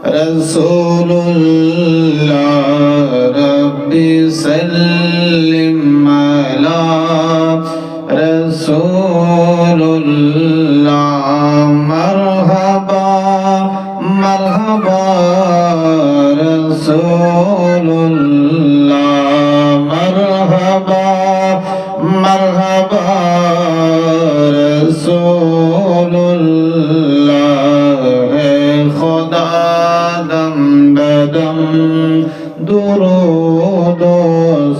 रसूलुल्लाह रब्बी सल्लिम अला रसूलुल्लाह मरहबा मरहबा रसूलुल्लाह मरहबा मरहबा रसूलुल्लाह है खुदा दम बदम दुरूद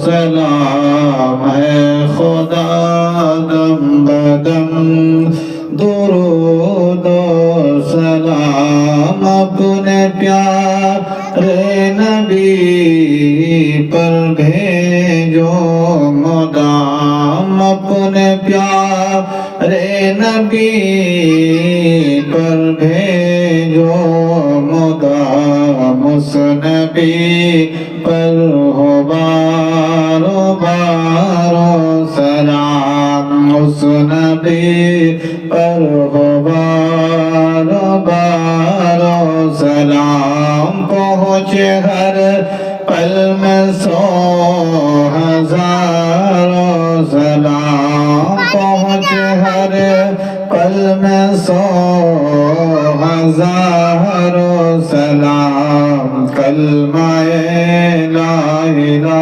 सलाम है खुदा दम बदम दुरूद सलाम अपने प्यारे नबी पर भेजो मुदाम अपने प्यारे नबी पर भेजो मुदाम उस नबी पर हो बारो बारो सलाम उस नबी पर हो बारो बारो सलाम पहुँचे हर पल में 100,000 सलाम पहुँचे हर पल में 100,000 सलाम कलमा ला इलाहा